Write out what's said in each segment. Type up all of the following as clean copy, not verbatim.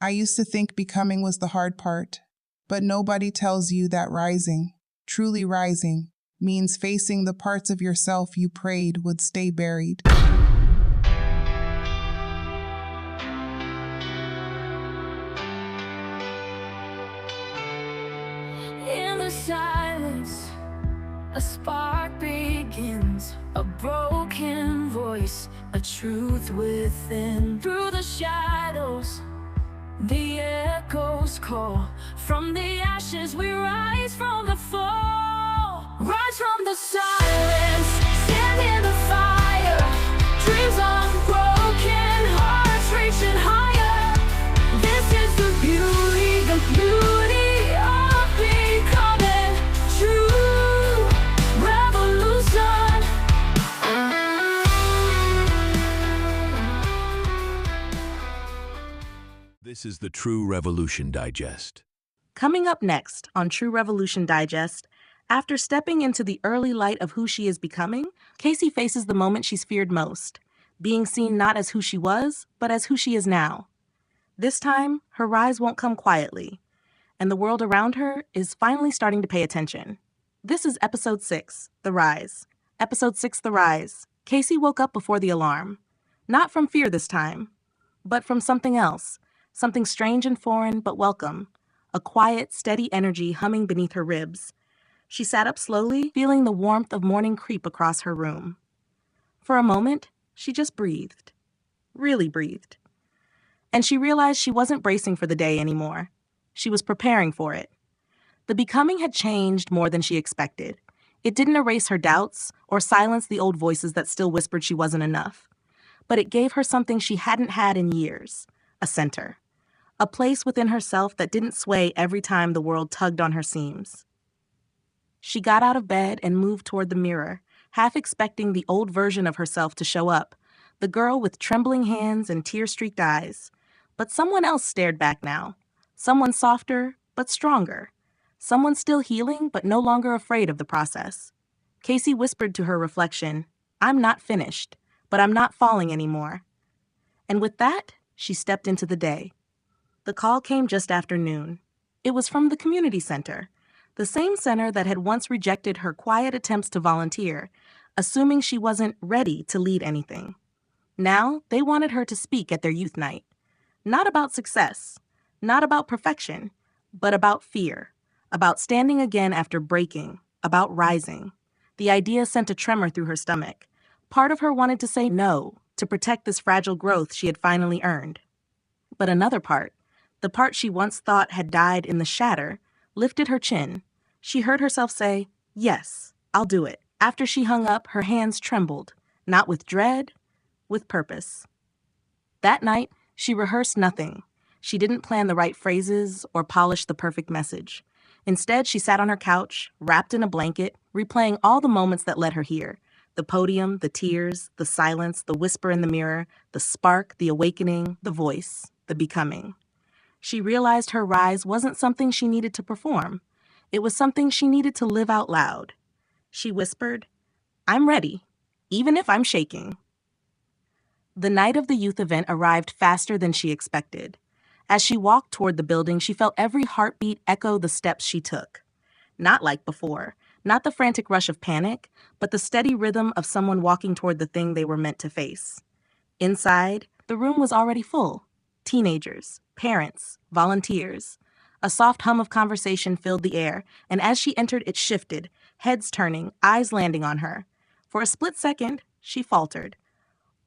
I used to think becoming was the hard part, but nobody tells you that rising, truly rising, means facing the parts of yourself you prayed would stay buried. In the silence, a spark begins, a broken voice, a truth within. Through the shadows, the echoes call. From the ashes we rise from the fall. Rise from the silence, stand in the fire. Dreams unbroken, hearts reaching higher. This is the beauty of becoming. True revolution. This is the True Revolution Digest. Coming up next on True Revolution Digest, after stepping into the early light of who she is becoming, Casey faces the moment she's feared most, being seen not as who she was, but as who she is now. This time, her rise won't come quietly, and the world around her is finally starting to pay attention. This is Episode 6, The Rise. Episode 6, The Rise. Casey woke up before the alarm. Not from fear this time, but from something else. Something strange and foreign, but welcome. A quiet, steady energy humming beneath her ribs. She sat up slowly, feeling the warmth of morning creep across her room. For a moment, she just breathed. Really breathed. And she realized she wasn't bracing for the day anymore. She was preparing for it. The becoming had changed more than she expected. It didn't erase her doubts or silence the old voices that still whispered she wasn't enough. But it gave her something she hadn't had in years, a center. A place within herself that didn't sway every time the world tugged on her seams. She got out of bed and moved toward the mirror, half expecting the old version of herself to show up, the girl with trembling hands and tear-streaked eyes. But someone else stared back now. Someone softer, but stronger. Someone still healing, but no longer afraid of the process. Casey whispered to her reflection, "I'm not finished, but I'm not falling anymore." And with that, she stepped into the day. The call came just after noon. It was from the community center, the same center that had once rejected her quiet attempts to volunteer, assuming she wasn't ready to lead anything. Now, they wanted her to speak at their youth night. Not about success, not about perfection, but about fear, about standing again after breaking, about rising. The idea sent a tremor through her stomach. Part of her wanted to say no, to protect this fragile growth she had finally earned. But another part, the part she once thought had died in the shatter, lifted her chin. She heard herself say, "Yes, I'll do it." After she hung up, her hands trembled, not with dread, with purpose. That night, she rehearsed nothing. She didn't plan the right phrases or polish the perfect message. Instead, she sat on her couch, wrapped in a blanket, replaying all the moments that led her here. The podium, the tears, the silence, the whisper in the mirror, the spark, the awakening, the voice, the becoming. She realized her rise wasn't something she needed to perform. It was something she needed to live out loud. She whispered, "I'm ready, even if I'm shaking." The night of the youth event arrived faster than she expected. As she walked toward the building, she felt every heartbeat echo the steps she took. Not like before, not the frantic rush of panic, but the steady rhythm of someone walking toward the thing they were meant to face. Inside, the room was already full. Teenagers, parents, volunteers. A soft hum of conversation filled the air, and as she entered, it shifted, heads turning, eyes landing on her. For a split second, she faltered.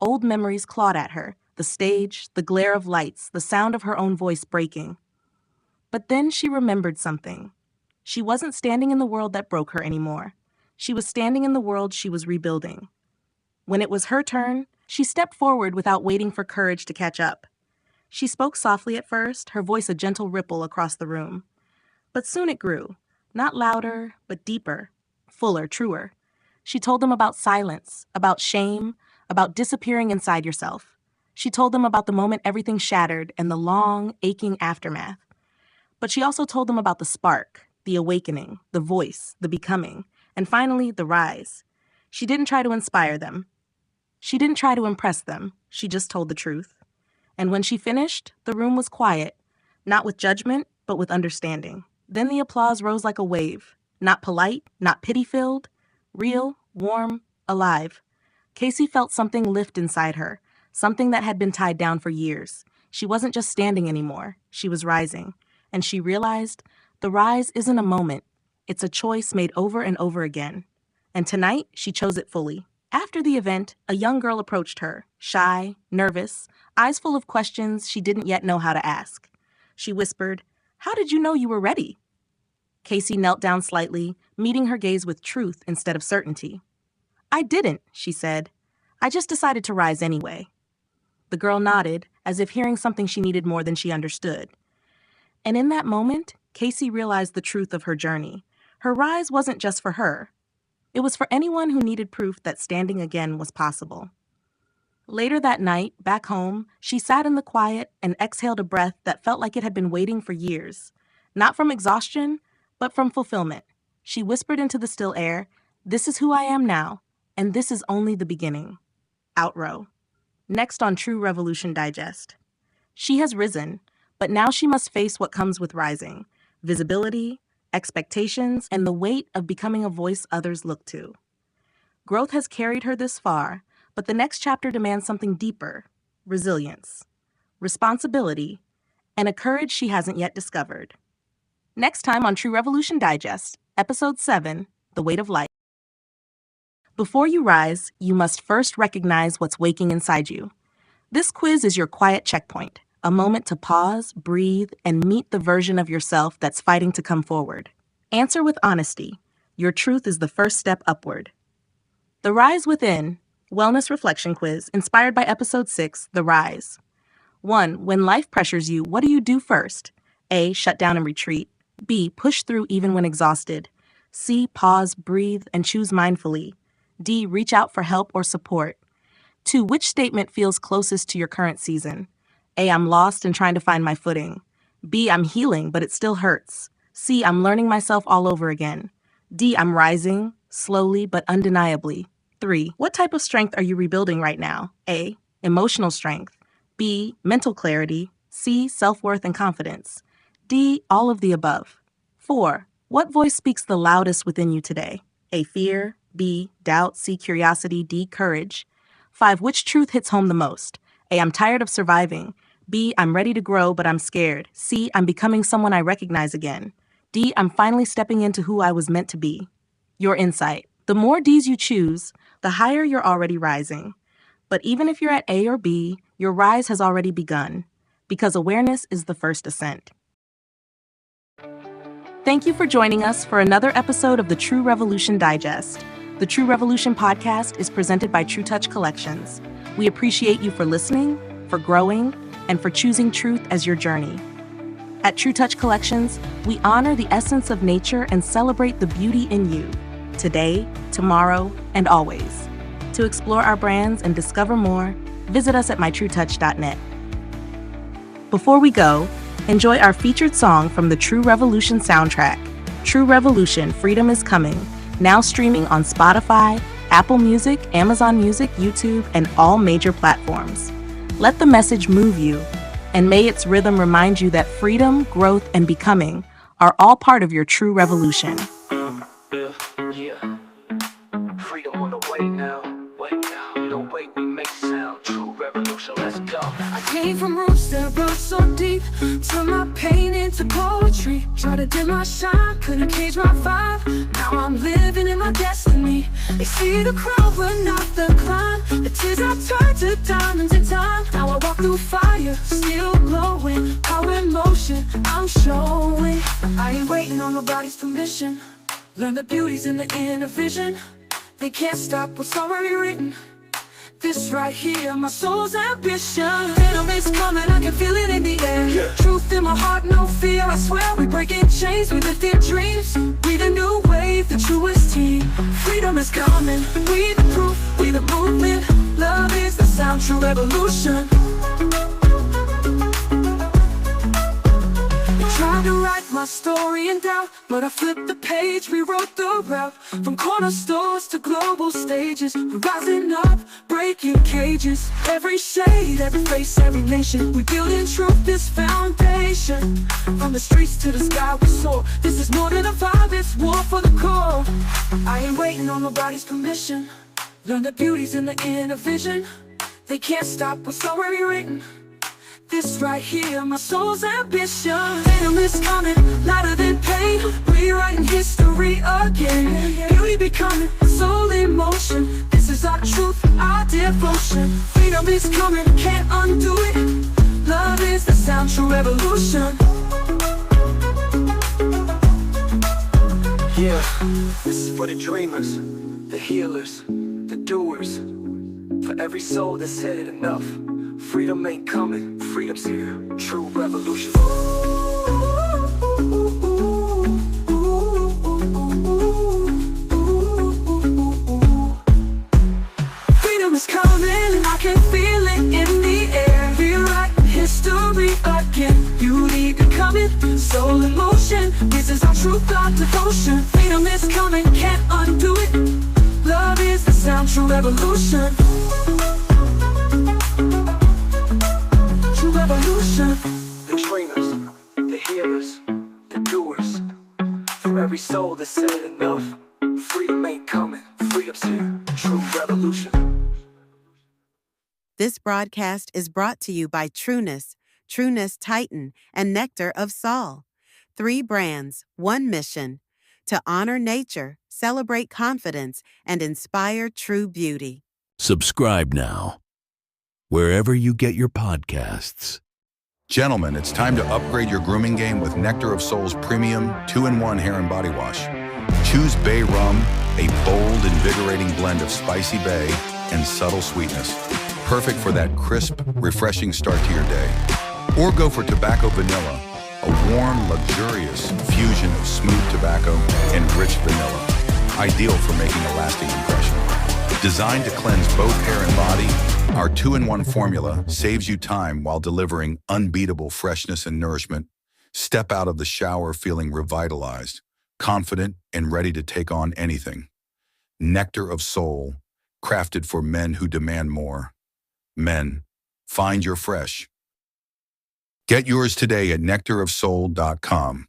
Old memories clawed at her, the stage, the glare of lights, the sound of her own voice breaking. But then she remembered something. She wasn't standing in the world that broke her anymore. She was standing in the world she was rebuilding. When it was her turn, she stepped forward without waiting for courage to catch up. She spoke softly at first, her voice a gentle ripple across the room. But soon it grew, not louder, but deeper, fuller, truer. She told them about silence, about shame, about disappearing inside yourself. She told them about the moment everything shattered and the long, aching aftermath. But she also told them about the spark, the awakening, the voice, the becoming, and finally, the rise. She didn't try to inspire them. She didn't try to impress them. She just told the truth. And when she finished, the room was quiet, not with judgment, but with understanding. Then the applause rose like a wave, not polite, not pity-filled, real, warm, alive. Casey felt something lift inside her, something that had been tied down for years. She wasn't just standing anymore, she was rising. And she realized the rise isn't a moment, it's a choice made over and over again. And tonight, she chose it fully. After the event, a young girl approached her, shy, nervous, eyes full of questions she didn't yet know how to ask. She whispered, "How did you know you were ready?" Casey knelt down slightly, meeting her gaze with truth instead of certainty. "I didn't," she said. "I just decided to rise anyway." The girl nodded, as if hearing something she needed more than she understood. And in that moment, Casey realized the truth of her journey. Her rise wasn't just for her. It was for anyone who needed proof that standing again was possible. Later that night, back home, she sat in the quiet and exhaled a breath that felt like it had been waiting for years. Not from exhaustion, but from fulfillment. She whispered into the still air, "This is who I am now, and this is only the beginning." Outrow. Next on True Revolution Digest. She has risen, but now she must face what comes with rising: visibility, expectations, and the weight of becoming a voice others look to. Growth has carried her this far, but the next chapter demands something deeper: resilience, responsibility, and a courage she hasn't yet discovered. Next time on True Revolution Digest, Episode 7, The Weight of Life. Before you rise, you must first recognize what's waking inside you. This quiz is your quiet checkpoint, a moment to pause, breathe, and meet the version of yourself that's fighting to come forward. Answer with honesty. Your truth is the first step upward. The Rise Within, Wellness Reflection Quiz, inspired by Episode 6, The Rise. 1. When life pressures you, what do you do first? A. Shut down and retreat. B. Push through even when exhausted. C. Pause, breathe, and choose mindfully. D. Reach out for help or support. 2. Which statement feels closest to your current season? A. I'm lost and trying to find my footing. B. I'm healing, but it still hurts. C. I'm learning myself all over again. D. I'm rising, slowly but undeniably. 3. What type of strength are you rebuilding right now? A. Emotional strength. B. Mental clarity. C. Self-worth and confidence. D. All of the above. 4. What voice speaks the loudest within you today? A. Fear. B. Doubt. C. Curiosity. D. Courage. 5. Which truth hits home the most? A. I'm tired of surviving. B. I'm ready to grow, but I'm scared. C. I'm becoming someone I recognize again. D. I'm finally stepping into who I was meant to be. Your insight. The more D's you choose, the higher you're already rising. But even if you're at A or B, your rise has already begun, because awareness is the first ascent. Thank you for joining us for another episode of the True Revolution Digest. The True Revolution podcast is presented by True Touch Collections. We appreciate you for listening, for growing, and for choosing truth as your journey. At True Touch Collections, we honor the essence of nature and celebrate the beauty in you, today, tomorrow, and always. To explore our brands and discover more, visit us at mytruetouch.net. Before we go, enjoy our featured song from the True Revolution soundtrack, True Revolution, Freedom is Coming, now streaming on Spotify, Apple Music, Amazon Music, YouTube, and all major platforms. Let the message move you, and may its rhythm remind you that freedom, growth, and becoming are all part of your true revolution. Yeah. Freedom on the way now. Wait now. The way we make sound. True revolution. Let's go. I came from roots that run so deep. Turn my pain into poetry. Try to dim my shine. Couldn't cage my vibe. Now I'm living in my destiny. They see the crowd but not the climb. The tears I turned to diamonds in time. Now I walk through fire. Still glowing. Power in motion. I'm showing. I ain't waiting on nobody's permission. Learn the beauties in the inner vision. They can't stop what's already written. This right here, my soul's ambition. Freedom is coming, I can feel it in the air. Yeah. Truth in my heart, no fear, I swear. We breaking chains, we lift their dreams. We the new wave, the truest team. Freedom is coming, we the proof, we the movement. Love is the sound, true revolution. Trying to write my story in doubt, but I flipped the page, rewrote the route. From corner stores to global stages, we're rising up, breaking cages. Every shade, every face, every nation, we building truth, this foundation. From the streets to the sky we soar. This is more than a vibe, it's war for the core. I ain't waiting on nobody's permission. Learn the beauty's in the inner vision. They can't stop what's already written. This right here, my soul's ambition. Freedom is coming, lighter than pain. Rewriting history again. Beauty becoming soul in motion. This is our truth, our devotion. Freedom is coming, can't undo it. Love is the sound, true revolution. Yeah, this is for the dreamers, the healers, the doers. For every soul that said enough. Freedom ain't coming, freedom's here. True revolution. Freedom is coming and I can feel it in the air. Rewrite history again. Beauty becoming soul in motion. This is our truth, our devotion. Freedom is coming, can't undo it. Love is the sound, true revolution. Revolution. The dreamers, the healers, the doers. For every soul that said enough. Freedom ain't coming, freedom's here. True revolution. This broadcast is brought to you by Trueness Titan, and Nectar of Sol. 3 brands, 1 mission. To honor nature, celebrate confidence, and inspire true beauty. Subscribe now, wherever you get your podcasts. Gentlemen, it's time to upgrade your grooming game with Nectar of Sol's premium 2-in-1 hair and body wash. Choose Bay Rum, a bold, invigorating blend of spicy bay and subtle sweetness. Perfect for that crisp, refreshing start to your day. Or go for Tobacco Vanilla, a warm, luxurious fusion of smooth tobacco and rich vanilla. Ideal for making a lasting impression. Designed to cleanse both hair and body, our 2-in-1 formula saves you time while delivering unbeatable freshness and nourishment. Step out of the shower feeling revitalized, confident, and ready to take on anything. Nectar of Sol, crafted for men who demand more. Men, find your fresh. Get yours today at nectarofsol.com.